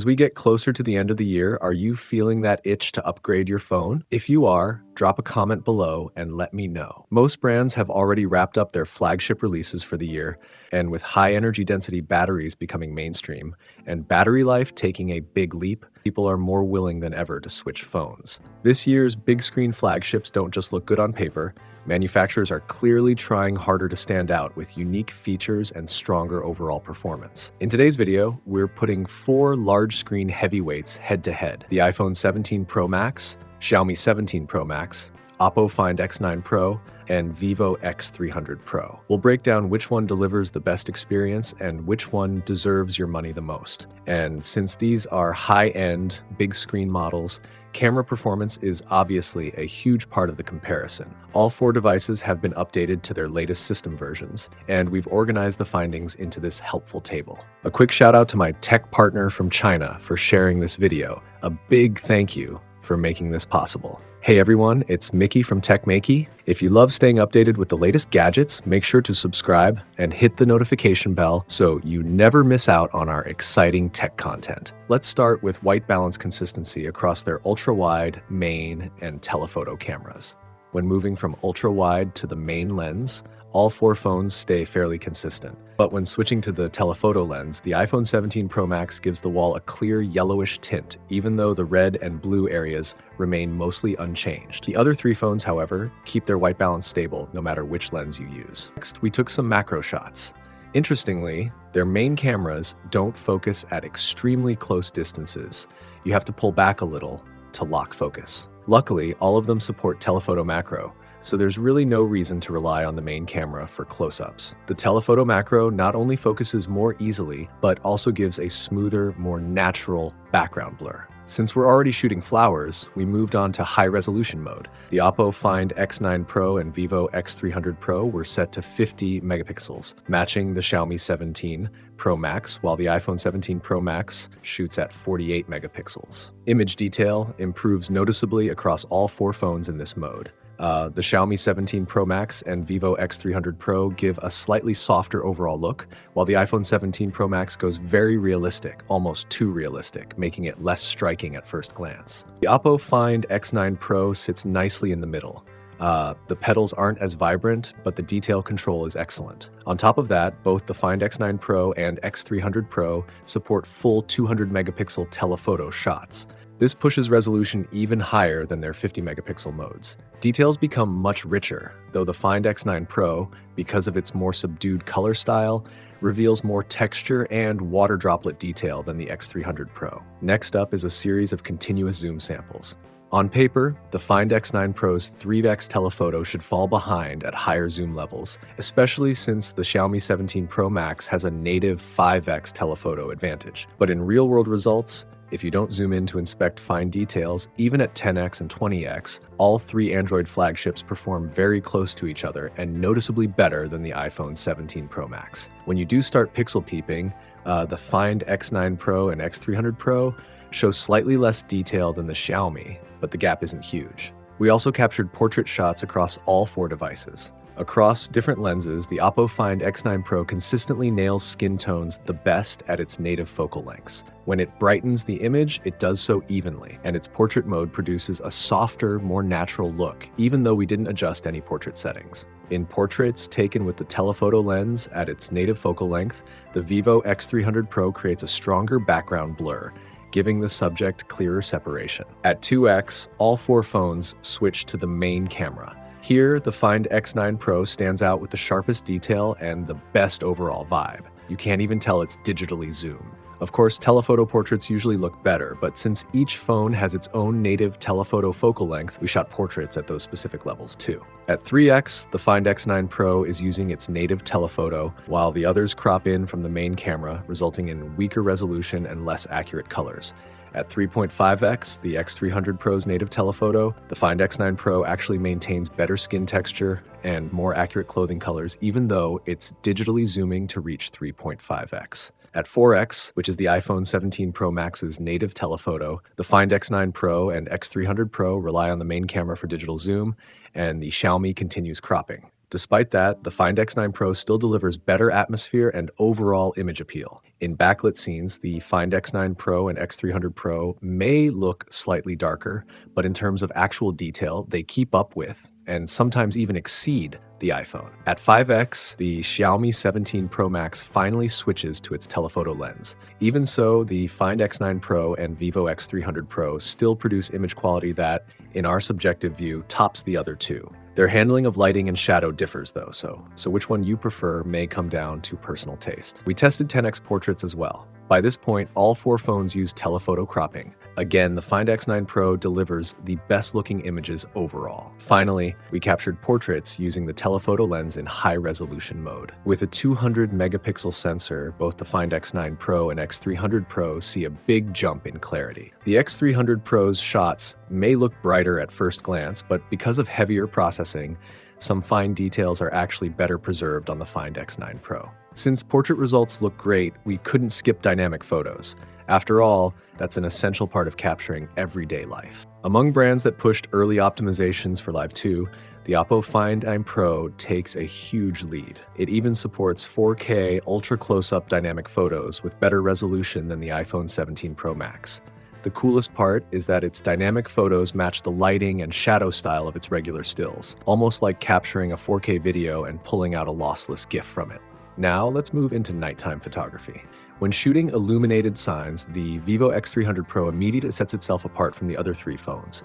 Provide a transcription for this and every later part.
As we get closer to the end of the year, are you feeling that itch to upgrade your phone? If you are, drop a comment below and let me know. Most brands have already wrapped up their flagship releases for the year, and with high energy density batteries becoming mainstream and battery life taking a big leap, people are more willing than ever to switch phones. This year's big screen flagships don't just look good on paper. Manufacturers are clearly trying harder to stand out with unique features and stronger overall performance. In today's video, we're putting 4 large screen heavyweights head to head: the iPhone 17 Pro Max, Xiaomi 17 Pro Max, OPPO Find X9 Pro, and vivo X300 Pro. We'll break down which one delivers the best experience and which one deserves your money the most. And since these are high-end, big screen models, camera performance is obviously a huge part of the comparison. All 4 devices have been updated to their latest system versions, and we've organized the findings into this helpful table. A quick shout out to my tech partner from China for sharing this video. A big thank you for making this possible. Hey everyone, it's Maiky from techmaiky. If you love staying updated with the latest gadgets, make sure to subscribe and hit the notification bell so you never miss out on our exciting tech content. Let's start with white balance consistency across their ultra-wide, main, and telephoto cameras. When moving from ultra-wide to the main lens, all 4 phones stay fairly consistent. But when switching to the telephoto lens, the iPhone 17 Pro Max gives the wall a clear yellowish tint, even though the red and blue areas remain mostly unchanged. The other 3 phones, however, keep their white balance stable no matter which lens you use. Next, we took some macro shots. Interestingly, their main cameras don't focus at extremely close distances. You have to pull back a little to lock focus. Luckily, all of them support telephoto macro, so there's really no reason to rely on the main camera for close-ups. The telephoto macro not only focuses more easily, but also gives a smoother, more natural background blur. Since we're already shooting flowers, we moved on to high-resolution mode. The OPPO Find X9 Pro and vivo X300 Pro were set to 50 megapixels, matching the Xiaomi 17 Pro Max, while the iPhone 17 Pro Max shoots at 48 megapixels. Image detail improves noticeably across all 4 phones in this mode. The Xiaomi 17 Pro Max and vivo X300 Pro give a slightly softer overall look, while the iPhone 17 Pro Max goes very realistic, almost too realistic, making it less striking at first glance. The OPPO Find X9 Pro sits nicely in the middle. The petals aren't as vibrant, but the detail control is excellent. On top of that, both the Find X9 Pro and X300 Pro support full 200 megapixel telephoto shots. This pushes resolution even higher than their 50 megapixel modes. Details become much richer, though the Find X9 Pro, because of its more subdued color style, reveals more texture and water droplet detail than the X300 Pro. Next up is a series of continuous zoom samples. On paper, the Find X9 Pro's 3x telephoto should fall behind at higher zoom levels, especially since the Xiaomi 17 Pro Max has a native 5x telephoto advantage. But in real-world results, if you don't zoom in to inspect fine details, even at 10x and 20x, all 3 Android flagships perform very close to each other and noticeably better than the iPhone 17 Pro Max. When you do start pixel peeping, the Find X9 Pro and X300 Pro show slightly less detail than the Xiaomi, but the gap isn't huge. We also captured portrait shots across all 4 devices. Across different lenses, the OPPO Find X9 Pro consistently nails skin tones the best at its native focal lengths. When it brightens the image, it does so evenly, and its portrait mode produces a softer, more natural look, even though we didn't adjust any portrait settings. In portraits taken with the telephoto lens at its native focal length, the vivo X300 Pro creates a stronger background blur, giving the subject clearer separation. At 2x, all 4 phones switch to the main camera. Here, the Find X9 Pro stands out with the sharpest detail and the best overall vibe. You can't even tell it's digitally zoomed. Of course, telephoto portraits usually look better, but since each phone has its own native telephoto focal length, we shot portraits at those specific levels too. At 3x, the Find X9 Pro is using its native telephoto, while the others crop in from the main camera, resulting in weaker resolution and less accurate colors. At 3.5x, the X300 Pro's native telephoto, the Find X9 Pro actually maintains better skin texture and more accurate clothing colors, even though it's digitally zooming to reach 3.5x. At 4x, which is the iPhone 17 Pro Max's native telephoto, the Find X9 Pro and X300 Pro rely on the main camera for digital zoom, and the Xiaomi continues cropping. Despite that, the Find X9 Pro still delivers better atmosphere and overall image appeal. In backlit scenes, the Find X9 Pro and X300 Pro may look slightly darker, but in terms of actual detail, they keep up with and sometimes even exceed the iPhone. At 5x, the Xiaomi 17 Pro Max finally switches to its telephoto lens. Even so, the Find X9 Pro and vivo X300 Pro still produce image quality that, in our subjective view, tops the other two. Their handling of lighting and shadow differs though, so which one you prefer may come down to personal taste. We tested 10x portraits as well. By this point, all four phones use telephoto cropping. Again, the Find X9 Pro delivers the best-looking images overall. Finally, we captured portraits using the telephoto lens in high-resolution mode. With a 200-megapixel sensor, both the Find X9 Pro and X300 Pro see a big jump in clarity. The X300 Pro's shots may look brighter at first glance, but because of heavier processing, some fine details are actually better preserved on the Find X9 Pro. Since portrait results look great, we couldn't skip dynamic photos. After all, that's an essential part of capturing everyday life. Among brands that pushed early optimizations for Live 2, the OPPO Find X9 Pro takes a huge lead. It even supports 4K ultra close-up dynamic photos with better resolution than the iPhone 17 Pro Max. The coolest part is that its dynamic photos match the lighting and shadow style of its regular stills, almost like capturing a 4K video and pulling out a lossless GIF from it. Now let's move into nighttime photography. When shooting illuminated signs, the vivo X300 Pro immediately sets itself apart from the other three phones.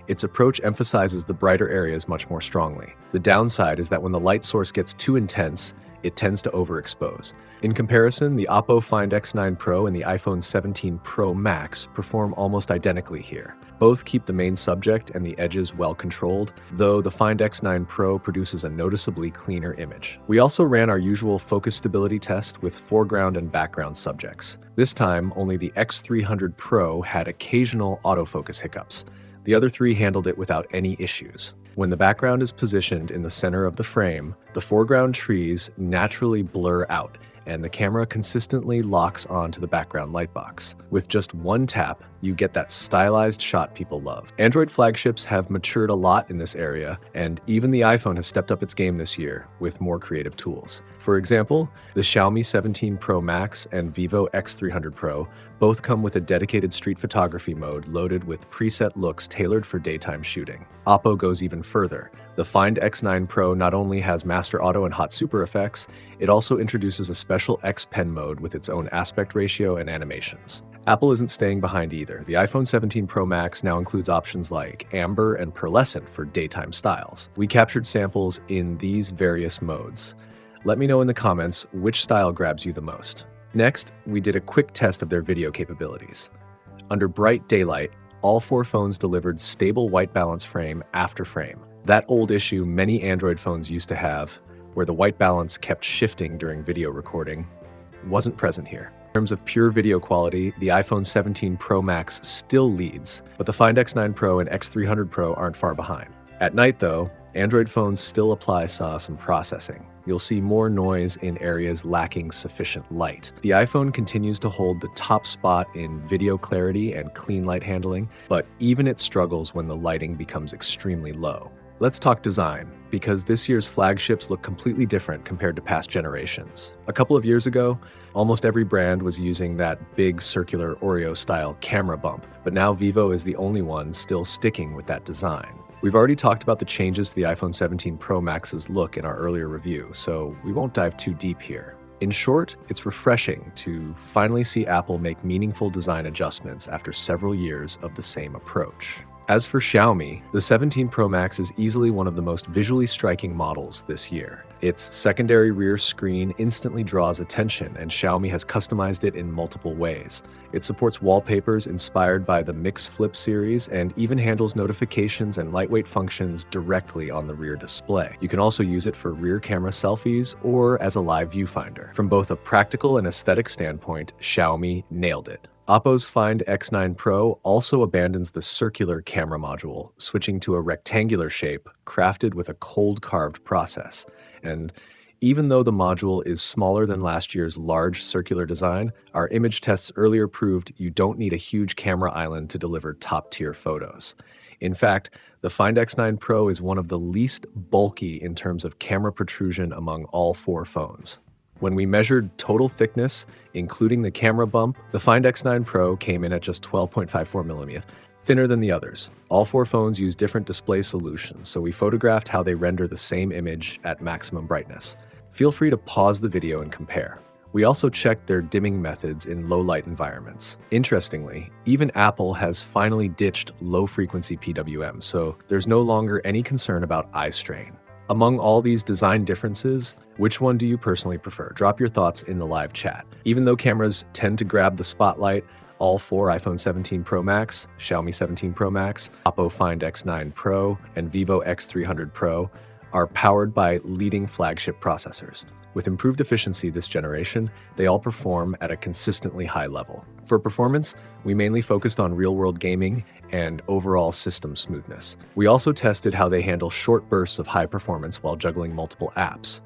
Its approach emphasizes the brighter areas much more strongly. The downside is that when the light source gets too intense, it tends to overexpose. In comparison, the OPPO Find X9 Pro and the iPhone 17 Pro Max perform almost identically here. Both keep the main subject and the edges well controlled, though the Find X9 Pro produces a noticeably cleaner image. We also ran our usual focus stability test with foreground and background subjects. This time, only the X300 Pro had occasional autofocus hiccups. The other three handled it without any issues. When the background is positioned in the center of the frame, the foreground trees naturally blur out, and the camera consistently locks onto the background lightbox. With just one tap, you get that stylized shot people love. Android flagships have matured a lot in this area, and even the iPhone has stepped up its game this year with more creative tools. For example, the Xiaomi 17 Pro Max and vivo X300 Pro both come with a dedicated street photography mode loaded with preset looks tailored for daytime shooting. OPPO goes even further. The Find X9 Pro not only has Master Auto and Hot Super effects, it also introduces a special X Pen mode with its own aspect ratio and animations. Apple isn't staying behind either. The iPhone 17 Pro Max now includes options like amber and pearlescent for daytime styles. We captured samples in these various modes. Let me know in the comments which style grabs you the most. Next, we did a quick test of their video capabilities. Under bright daylight, all four phones delivered stable white balance frame after frame. That old issue many Android phones used to have, where the white balance kept shifting during video recording, wasn't present here. In terms of pure video quality, the iPhone 17 Pro Max still leads, but the Find X9 Pro and X300 Pro aren't far behind. At night though, Android phones still apply some processing. You'll see more noise in areas lacking sufficient light. The iPhone continues to hold the top spot in video clarity and clean light handling, but even it struggles when the lighting becomes extremely low. Let's talk design, because this year's flagships look completely different compared to past generations. A couple of years ago, almost every brand was using that big circular Oreo-style camera bump, but now Vivo is the only one still sticking with that design. We've already talked about the changes to the iPhone 17 Pro Max's look in our earlier review, so we won't dive too deep here. In short, it's refreshing to finally see Apple make meaningful design adjustments after several years of the same approach. As for Xiaomi, the 17 Pro Max is easily one of the most visually striking models this year. Its secondary rear screen instantly draws attention, and Xiaomi has customized it in multiple ways. It supports wallpapers inspired by the Mix Flip series and even handles notifications and lightweight functions directly on the rear display. You can also use it for rear camera selfies or as a live viewfinder. From both a practical and aesthetic standpoint, Xiaomi nailed it. OPPO's Find X9 Pro also abandons the circular camera module, switching to a rectangular shape crafted with a cold-carved process. And even though the module is smaller than last year's large circular design, our image tests earlier proved you don't need a huge camera island to deliver top-tier photos. In fact, the Find X9 Pro is one of the least bulky in terms of camera protrusion among all four phones. When we measured total thickness, including the camera bump, the Find X9 Pro came in at just 12.54 millimeters, thinner than the others. All four phones use different display solutions, so we photographed how they render the same image at maximum brightness. Feel free to pause the video and compare. We also checked their dimming methods in low-light environments. Interestingly, even Apple has finally ditched low-frequency PWM, so there's no longer any concern about eye strain. Among all these design differences, which one do you personally prefer? Drop your thoughts in the live chat. Even though cameras tend to grab the spotlight, all four iPhone 17 Pro Max, Xiaomi 17 Pro Max, OPPO Find X9 Pro, and vivo X300 Pro are powered by leading flagship processors. With improved efficiency this generation, they all perform at a consistently high level. For performance, we mainly focused on real-world gaming and overall system smoothness. We also tested how they handle short bursts of high performance while juggling multiple apps.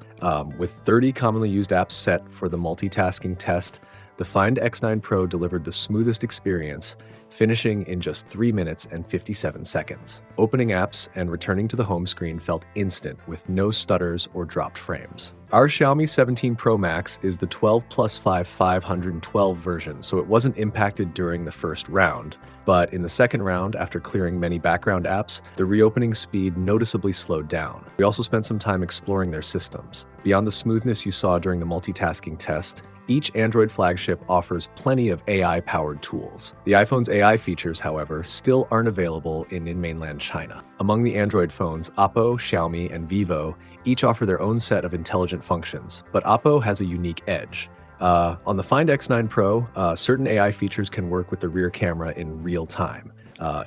With 30 commonly used apps set for the multitasking test, the Find X9 Pro delivered the smoothest experience, finishing in just 3 minutes and 57 seconds. Opening apps and returning to the home screen felt instant, with no stutters or dropped frames. Our Xiaomi 17 Pro Max is the 12 plus 5 512 version, so it wasn't impacted during the first round. But in the second round, after clearing many background apps, the reopening speed noticeably slowed down. We also spent some time exploring their systems. Beyond the smoothness you saw during the multitasking test, each Android flagship offers plenty of AI-powered tools. The iPhone's AI features, however, still aren't available in mainland China. Among the Android phones, OPPO, Xiaomi, and vivo each offer their own set of intelligent functions, but OPPO has a unique edge. On the Find X9 Pro, certain AI features can work with the rear camera in real time.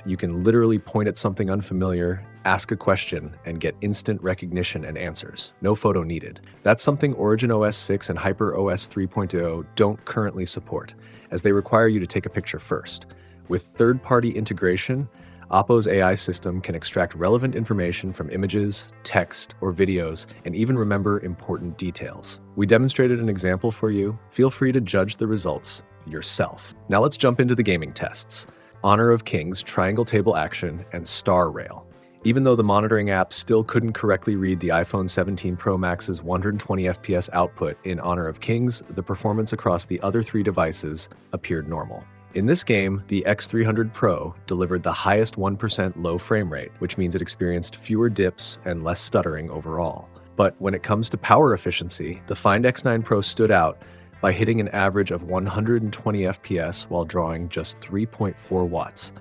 You can literally point at something unfamiliar, ask a question, and get instant recognition and answers. No photo needed. That's something Origin OS 6 and Hyper OS 3.0 don't currently support, as they require you to take a picture first. With third-party integration, OPPO's AI system can extract relevant information from images, text, or videos, and even remember important details. We demonstrated an example for you. Feel free to judge the results yourself. Now let's jump into the gaming tests. Honor of Kings, Triangle Table Action, and Star Rail. Even though the monitoring app still couldn't correctly read the iPhone 17 Pro Max's 120 FPS output in Honor of Kings, the performance across the other three devices appeared normal. In this game, the X300 Pro delivered the highest 1% low frame rate, which means it experienced fewer dips and less stuttering overall. But when it comes to power efficiency, the Find X9 Pro stood out by hitting an average of 120 FPS while drawing just 3.4 watts,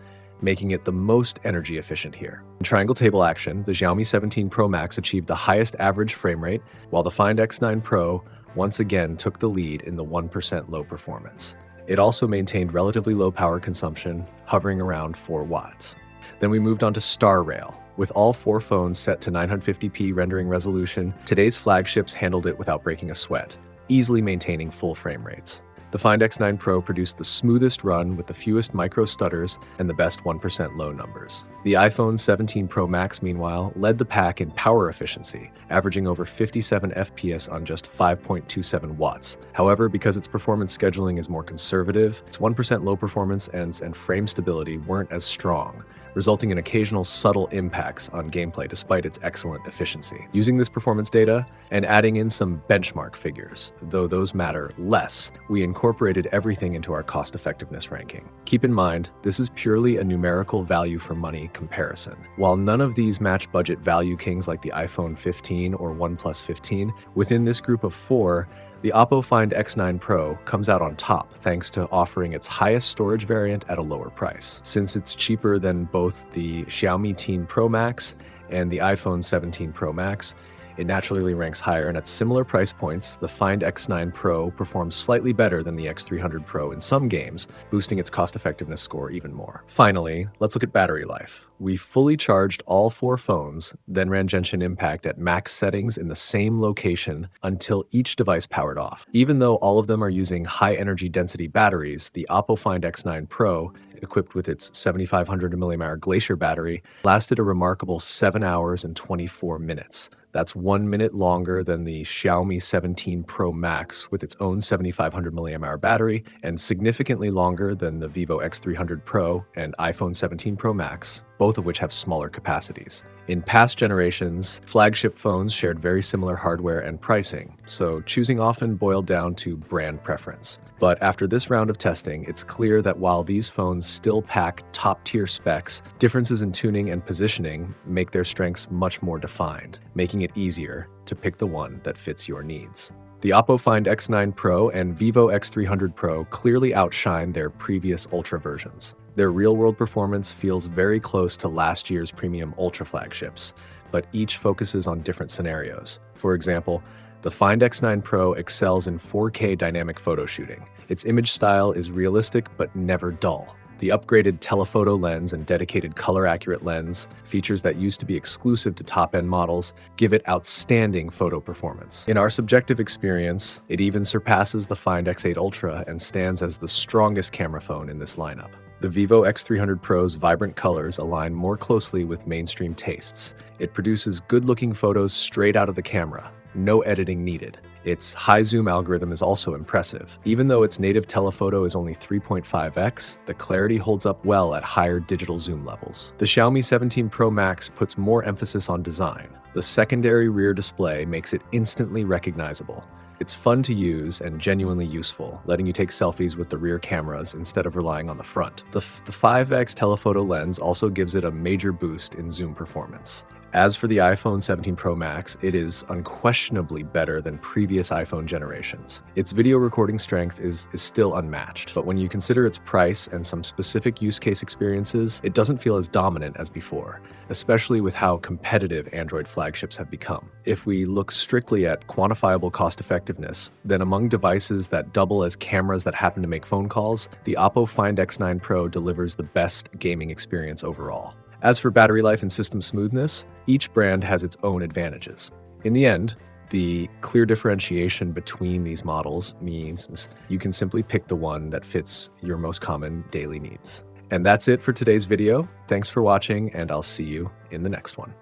making it the most energy efficient here. In Triangle Table Action, the Xiaomi 17 Pro Max achieved the highest average frame rate, while the Find X9 Pro once again took the lead in the 1% low performance. It also maintained relatively low power consumption, hovering around 4 watts. Then we moved on to Star Rail. With all four phones set to 950p rendering resolution, today's flagships handled it without breaking a sweat, easily maintaining full frame rates. The Find X9 Pro produced the smoothest run with the fewest micro stutters and the best 1% low numbers. The iPhone 17 Pro Max, meanwhile, led the pack in power efficiency, averaging over 57 FPS on just 5.27 watts. However, because its performance scheduling is more conservative, its 1% low performance and frame stability weren't as strong, resulting in occasional subtle impacts on gameplay despite its excellent efficiency. Using this performance data and adding in some benchmark figures, though those matter less, we incorporated everything into our cost-effectiveness ranking. Keep in mind, this is purely a numerical value for money comparison. While none of these match budget value kings like the iPhone 15 or OnePlus 15, within this group of four, the OPPO Find X9 Pro comes out on top thanks to offering its highest storage variant at a lower price. Since it's cheaper than both the Xiaomi 10 Pro Max and the iPhone 17 Pro Max, it naturally ranks higher, and at similar price points, the Find X9 Pro performs slightly better than the X300 Pro in some games, boosting its cost-effectiveness score even more. Finally, let's look at battery life. We fully charged all four phones, then ran Genshin Impact at max settings in the same location until each device powered off. Even though all of them are using high energy density batteries, the OPPO Find X9 Pro, equipped with its 7500 mAh Glacier battery, lasted a remarkable 7 hours and 24 minutes. That's 1 minute longer than the Xiaomi 17 Pro Max with its own 7500 mAh battery, and significantly longer than the Vivo X300 Pro and iPhone 17 Pro Max, both of which have smaller capacities. In past generations, flagship phones shared very similar hardware and pricing, so choosing often boiled down to brand preference. But after this round of testing, it's clear that while these phones still pack top-tier specs, differences in tuning and positioning make their strengths much more defined, making it easier to pick the one that fits your needs. The OPPO Find X9 Pro and vivo X300 Pro clearly outshine their previous Ultra versions. Their real-world performance feels very close to last year's premium Ultra flagships, but each focuses on different scenarios. For example, the Find X9 Pro excels in 4K dynamic photo shooting. Its image style is realistic but never dull. The upgraded telephoto lens and dedicated color-accurate lens, features that used to be exclusive to top-end models, give it outstanding photo performance. In our subjective experience, it even surpasses the Find X8 Ultra and stands as the strongest camera phone in this lineup. The vivo X300 Pro's vibrant colors align more closely with mainstream tastes. It produces good-looking photos straight out of the camera, no editing needed. Its high-zoom algorithm is also impressive. Even though its native telephoto is only 3.5x, the clarity holds up well at higher digital zoom levels. The Xiaomi 17 Pro Max puts more emphasis on design. The secondary rear display makes it instantly recognizable. It's fun to use and genuinely useful, letting you take selfies with the rear cameras instead of relying on the front. The 5x telephoto lens also gives it a major boost in zoom performance. As for the iPhone 17 Pro Max, it is unquestionably better than previous iPhone generations. Its video recording strength is still unmatched, but when you consider its price and some specific use case experiences, it doesn't feel as dominant as before, especially with how competitive Android flagships have become. If we look strictly at quantifiable cost-effectiveness, then among devices that double as cameras that happen to make phone calls, the OPPO Find X9 Pro delivers the best gaming experience overall. As for battery life and system smoothness, each brand has its own advantages. In the end, the clear differentiation between these models means you can simply pick the one that fits your most common daily needs. And that's it for today's video. Thanks for watching, and I'll see you in the next one.